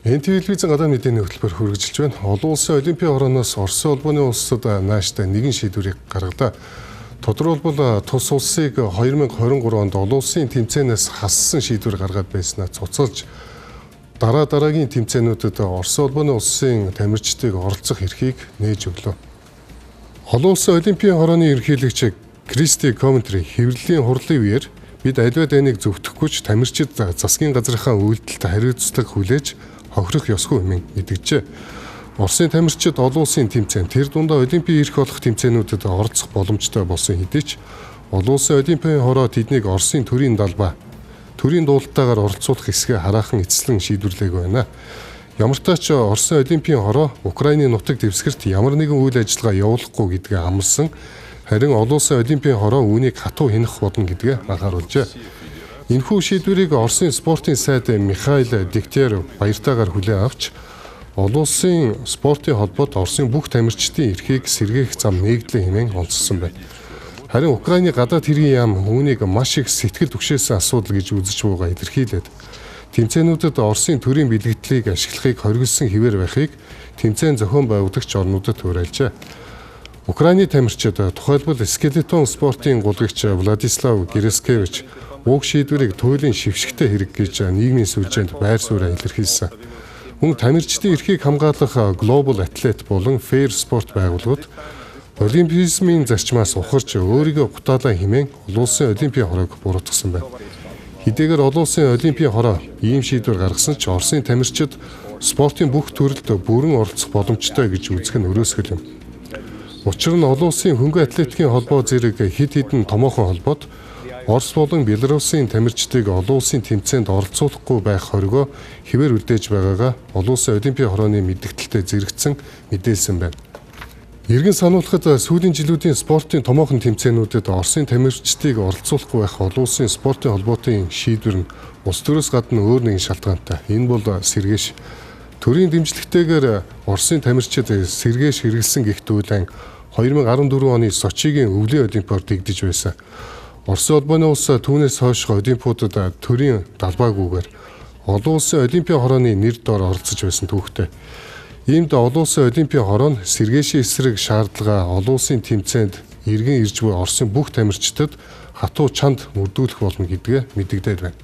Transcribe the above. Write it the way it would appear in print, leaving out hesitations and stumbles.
НТВ телевизэн гадаад мэдээний хөтөлбөр хүргэжилж байна. Олон улсын олимпийн хорооноос Оросын улбаны улсад нааштай нэгэн шийдвэрийг гаргадаа. Тодорхойлбол тус улсыг 2023 онд олон улсын тэмцээнээс хассан шийдвэр гаргаад байснаа цуцалж дараагийн тэмцээнүүдэд Оросын улбаны улсын тамирчдыг оролцох эрхийг нээж өглөө. Олон улсын олимпийн хорооны ерөнхийлөгч Кристи Коментри хэвлэлийн хурлын үеэр бид аливаа дайныг зөвтгөхгүйч тамирчид засгийн газрынхаа үйлдэлд хариуцлага хүлээж хохирох ёсгүй хэмээн мэдгэжээ. Оросын тамирчид олон улсын тэмцээн тэр дундаа олимпийн эрх олох тэмцээнүүдэд оролцох боломжтой болсон хэдий ч олон улсын олимпийн хороо тэднийг Оросын төрийн далбаа төрийн дуулалтаагаар оролцуулах хэсгээ хараахан эцэслэн шийдвэрлээг байна. Ямар ч тач Оросын олимпийн хороо Украины нутаг дэвсгэрт ямар нэгэн үйл ажиллагаа явуулахгүй гэдгээ амласан. Харин олон улсын олимпийн хороо үүнийг хатуу хянах болно гэдгээ анхааруулжээ. Энэхүү шийдвэрийг Оросын спортын сайд Михаил Дегтярев баяртайгаар хүлээн авч олон улсын спортын холбоот Оросын бүх тамирчдын эрхийг сэргээх зам нэгдлээ хэмээн онцлсон байна. Харин Украины гадаад хэргийн яам үүнийг маш их сэтгэл түгшээсэн асуудал гэж үзэж байгаа илэрхийлээд тэмцээнүүдэд Оросын төрийн бэлэгдлийг ашиглахыг хориглосон хэвээр байхыг тэмцээн зохион байгуулагч орнуудад уриалжээ. Украины тамирчид тухайлбал скелетон спортын гулгагч Владислав Гераскевич уг шийдвэрийг туйлын шившигтэй хэрэг гэж нийгмийн сүлжээнд байр сууриа илэрхийлсэн. Мөн тамирчдын эрхийг хамгаалах Global Athlete болон Fair Sport байгууллагууд олимпизмын зарчмаас ухарч өөрийгөө гутаалаа хэмээн олон улсын олимпийн хороог буруутгасан байна. Хэдийгээр олон улсын олимпийн хороо ийм шийдвэр гаргасан ч Оросын тамирчид спортын бүх төрөлд бүрэн оролцох боломжтой гэж үзэх нь өрөөсгөл юм. Учир нь олон улсын хөнгөн атлетикийн холбоо зэрэг хэд хэдэн томоохон холбоод Орос болон Белорусын тамирчдыг олон улсын тэмцээнд оролцуулахгүй байх хоригоо хэвээр үлдээж байгаагаа олон улсын олимпийн хорооны мэдээлэлтэд зэрэгцэн мэдээлсэн байна. Иргэн сануулхад сүүлийн жилүүдийн спортын томоохон тэмцээнүүдэд Оросын тамирчдыг оролцуулахгүй байх олон улсын спортын холбоотын шийдвэр нь улс төрөөс гадна өөр нэгэн шалтгаантай. Энэ бол сэргээш. Төрийн дэмжлэгтэйгээр Оросын тамирчид сэргээш хэрэгэлсэн гэгтүүлэн 2014 оны Сочигийн өвлийн олимпиад дэгдэж байсан. Оросын улбаны улс түүнээс хойш олимпиадад төрийн далбаагүйгээр олон улсын олимпийн хорооны нэр дор оролцож байсан түүхтэй. Иймд олон улсын олимпийн хороо нь сэргээшийн эсрэг шаардлага олон улсын тэмцээнд иргэн ирж буй Оросын бүх тамирчдад хатуу чанд мөрдүүлэх болно гэдгээ мэдэгдээд байна.